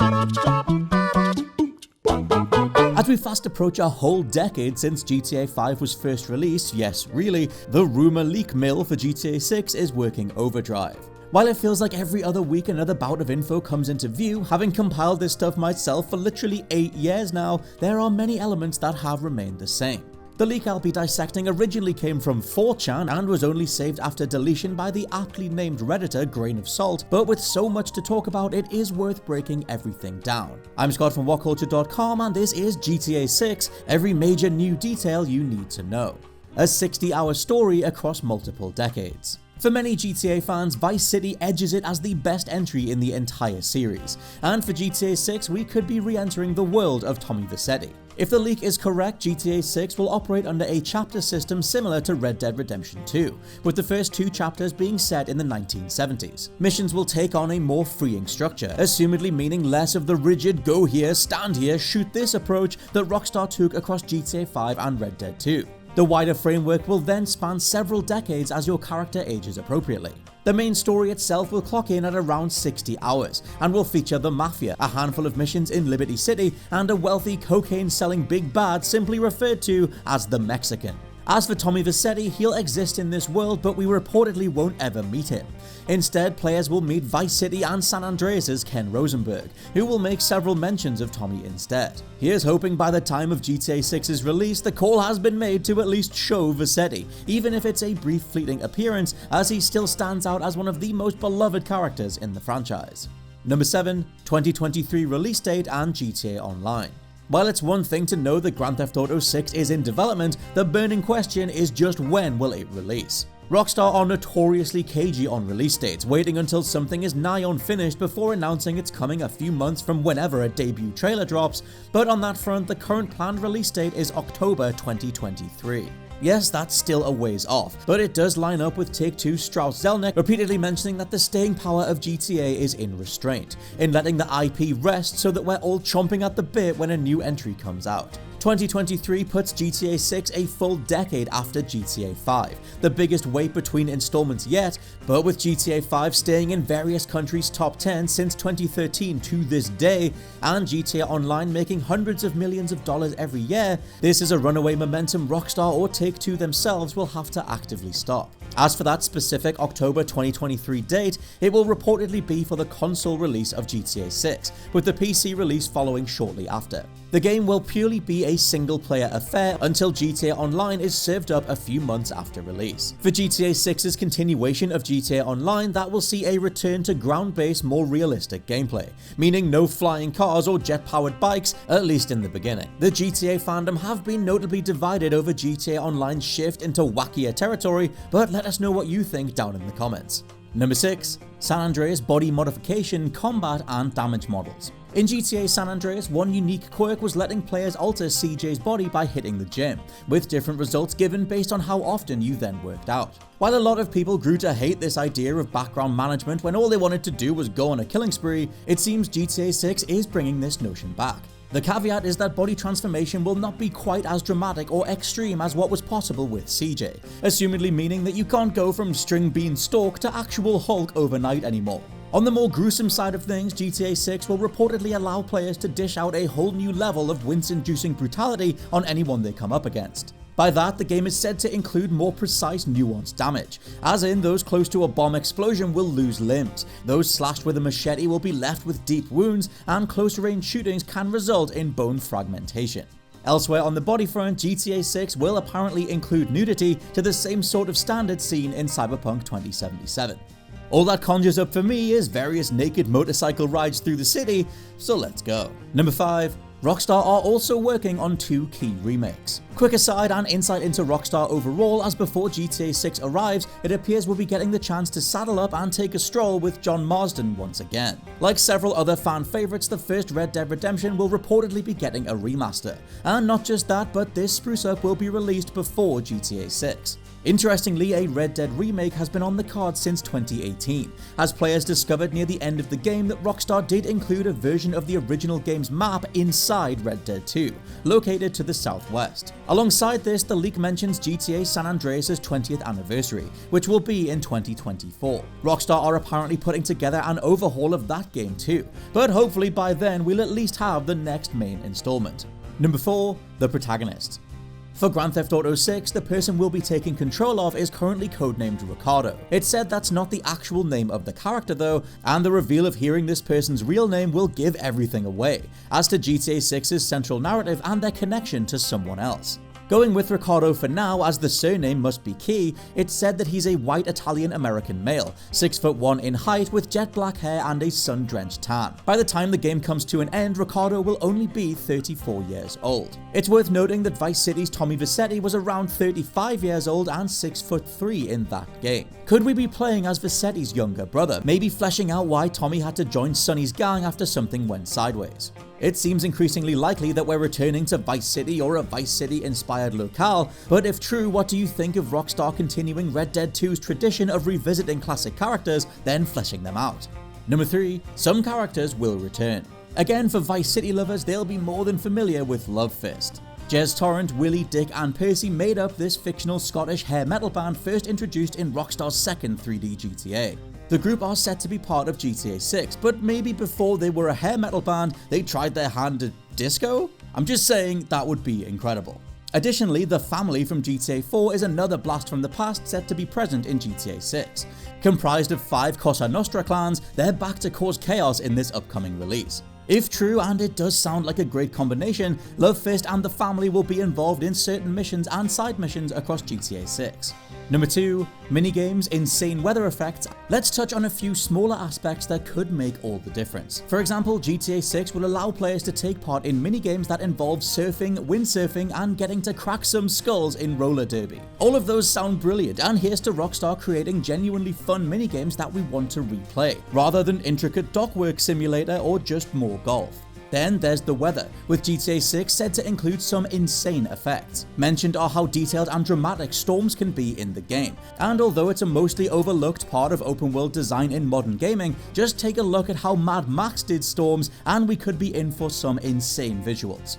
As we fast approach a whole decade since GTA 5 was first released, yes really, the rumour leak mill for GTA 6 is working overdrive. While it feels like every other week another bout of info comes into view, having compiled this stuff myself for literally 8 years now, there are many elements that have remained the same. The leak I'll be dissecting originally came from 4chan and was only saved after deletion by the aptly named redditor Grain of Salt, but with so much to talk about it is worth breaking everything down. I'm Scott from WhatCulture.com and this is GTA 6, every major new detail you need to know. A 60-hour story across multiple decades. For many GTA fans, Vice City edges it as the best entry in the entire series, and for GTA 6 we could be re-entering the world of Tommy Vercetti. If the leak is correct, GTA 6 will operate under a chapter system similar to Red Dead Redemption 2, with the first 2 chapters being set in the 1970s. Missions will take on a more freeing structure, assumedly meaning less of the rigid go here, stand here, shoot this approach that Rockstar took across GTA 5 and Red Dead 2. The wider framework will then span several decades as your character ages appropriately. The main story itself will clock in at around 60 hours, and will feature the Mafia, a handful of missions in Liberty City, and a wealthy cocaine-selling big bad simply referred to as the Mexican. As for Tommy Vercetti, he'll exist in this world, but we reportedly won't ever meet him. Instead, players will meet Vice City and San Andreas' Ken Rosenberg, who will make several mentions of Tommy instead. Here's hoping by the time of GTA 6's release, the call has been made to at least show Vercetti, even if it's a brief fleeting appearance, as he still stands out as one of the most beloved characters in the franchise. Number 7. 2023 release date and GTA Online. While it's one thing to know that Grand Theft Auto 6 is in development, the burning question is just when will it release. Rockstar are notoriously cagey on release dates, waiting until something is nigh on finished before announcing it's coming a few months from whenever a debut trailer drops, but on that front the current planned release date is October 2023. Yes, that's still a ways off, but it does line up with Take-Two's Strauss Zelnick repeatedly mentioning that the staying power of GTA is in restraint, in letting the IP rest so that we're all chomping at the bit when a new entry comes out. 2023 puts GTA 6 a full decade after GTA 5, the biggest wait between installments yet, but with GTA 5 staying in various countries' top 10 since 2013 to this day, and GTA Online making hundreds of millions of dollars every year, this is a runaway momentum Rockstar or Take-Two themselves will have to actively stop. As for that specific October 2023 date, it will reportedly be for the console release of GTA 6, with the PC release following shortly after. The game will purely be a single-player affair until GTA Online is served up a few months after release. For GTA 6's continuation of GTA Online, that will see a return to ground-based, more realistic gameplay, meaning no flying cars or jet-powered bikes, at least in the beginning. The GTA fandom have been notably divided over GTA Online's shift into wackier territory, but let us know what you think down in the comments. Number 6. San Andreas body modification, combat, and damage models. In GTA San Andreas, one unique quirk was letting players alter CJ's body by hitting the gym, with different results given based on how often you then worked out. While a lot of people grew to hate this idea of background management when all they wanted to do was go on a killing spree, it seems GTA 6 is bringing this notion back. The caveat is that body transformation will not be quite as dramatic or extreme as what was possible with CJ, assumedly meaning that you can't go from string bean stalk to actual Hulk overnight anymore. On the more gruesome side of things, GTA 6 will reportedly allow players to dish out a whole new level of wince-inducing brutality on anyone they come up against. By that, the game is said to include more precise, nuanced damage, as in those close to a bomb explosion will lose limbs, those slashed with a machete will be left with deep wounds, and close-range shootings can result in bone fragmentation. Elsewhere on the body front, GTA 6 will apparently include nudity to the same sort of standard seen in Cyberpunk 2077. All that conjures up for me is various naked motorcycle rides through the city, so let's go. Number 5. Rockstar are also working on 2 key remakes. Quick aside and insight into Rockstar overall, as before GTA 6 arrives, it appears we'll be getting the chance to saddle up and take a stroll with John Marsden once again. Like several other fan favourites, the first Red Dead Redemption will reportedly be getting a remaster. And not just that, but this spruce up will be released before GTA 6. Interestingly, a Red Dead remake has been on the cards since 2018, as players discovered near the end of the game that Rockstar did include a version of the original game's map inside Red Dead 2, located to the southwest. Alongside this, the leak mentions GTA San Andreas' 20th anniversary, which will be in 2024. Rockstar are apparently putting together an overhaul of that game too, but hopefully by then we'll at least have the next main installment. Number 4. The protagonist. For Grand Theft Auto 6, the person we'll be taking control of is currently codenamed Ricardo. It's said that's not the actual name of the character though, and the reveal of hearing this person's real name will give everything away, as to GTA 6's central narrative and their connection to someone else. Going with Ricardo for now, as the surname must be key, it's said that he's a white Italian-American male, 6'1" in height with jet black hair and a sun-drenched tan. By the time the game comes to an end, Ricardo will only be 34 years old. It's worth noting that Vice City's Tommy Vercetti was around 35 years old and 6'3" in that game. Could we be playing as Vercetti's younger brother, maybe fleshing out why Tommy had to join Sonny's gang after something went sideways? It seems increasingly likely that we're returning to Vice City or a Vice City-inspired locale, but if true, what do you think of Rockstar continuing Red Dead 2's tradition of revisiting classic characters, then fleshing them out? Number 3. Some characters will return. Again, for Vice City lovers, they'll be more than familiar with Love Fist. Jez Torrent, Willie, Dick and Percy made up this fictional Scottish hair metal band first introduced in Rockstar's second 3D GTA. The group are set to be part of GTA 6, but maybe before they were a hair metal band, they tried their hand at disco? I'm just saying that would be incredible. Additionally, the family from GTA 4 is another blast from the past set to be present in GTA 6. Comprised of 5 Cosa Nostra clans, they're back to cause chaos in this upcoming release. If true, and it does sound like a great combination, Love Fist and the family will be involved in certain missions and side missions across GTA 6. Number 2. Minigames, insane weather effects. Let's touch on a few smaller aspects that could make all the difference. For example, GTA 6 will allow players to take part in minigames that involve surfing, windsurfing, and getting to crack some skulls in roller derby. All of those sound brilliant, and here's to Rockstar creating genuinely fun minigames that we want to replay, rather than intricate dockwork simulator or just more golf. Then there's the weather, with GTA 6 said to include some insane effects. Mentioned are how detailed and dramatic storms can be in the game, and although it's a mostly overlooked part of open world design in modern gaming, just take a look at how Mad Max did storms and we could be in for some insane visuals.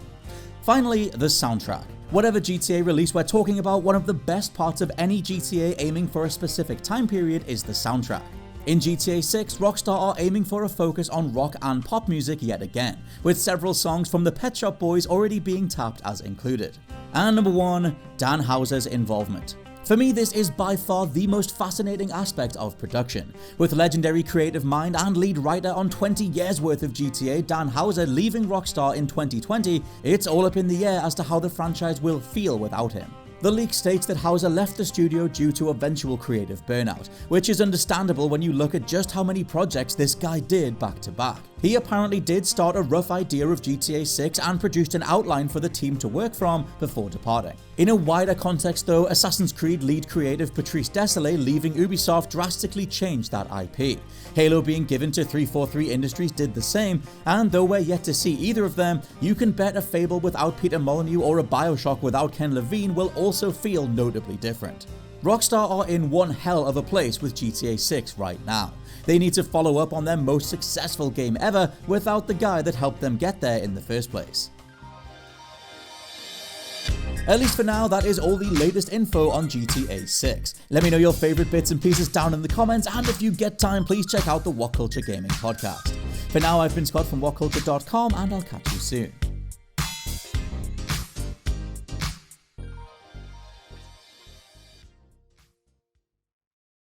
Finally, the soundtrack. Whatever GTA release we're talking about, one of the best parts of any GTA aiming for a specific time period is the soundtrack. In GTA 6, Rockstar are aiming for a focus on rock and pop music yet again, with several songs from the Pet Shop Boys already being tapped as included. And number 1, Dan Houser's involvement. For me, this is by far the most fascinating aspect of production. With legendary creative mind and lead writer on 20 years worth of GTA, Dan Houser leaving Rockstar in 2020, it's all up in the air as to how the franchise will feel without him. The leak states that Houser left the studio due to eventual creative burnout, which is understandable when you look at just how many projects this guy did back to back. He apparently did start a rough idea of GTA 6 and produced an outline for the team to work from before departing. In a wider context though, Assassin's Creed lead creative Patrice Désilets leaving Ubisoft drastically changed that IP. Halo being given to 343 Industries did the same, and though we're yet to see either of them, you can bet a Fable without Peter Molyneux or a Bioshock without Ken Levine will also feel notably different. Rockstar are in one hell of a place with GTA 6 right now. They need to follow up on their most successful game ever without the guy that helped them get there in the first place. At least for now, that is all the latest info on GTA 6. Let me know your favorite bits and pieces down in the comments, and if you get time, please check out the What Culture Gaming podcast. For now, I've been Scott from WhatCulture.com, and I'll catch you soon.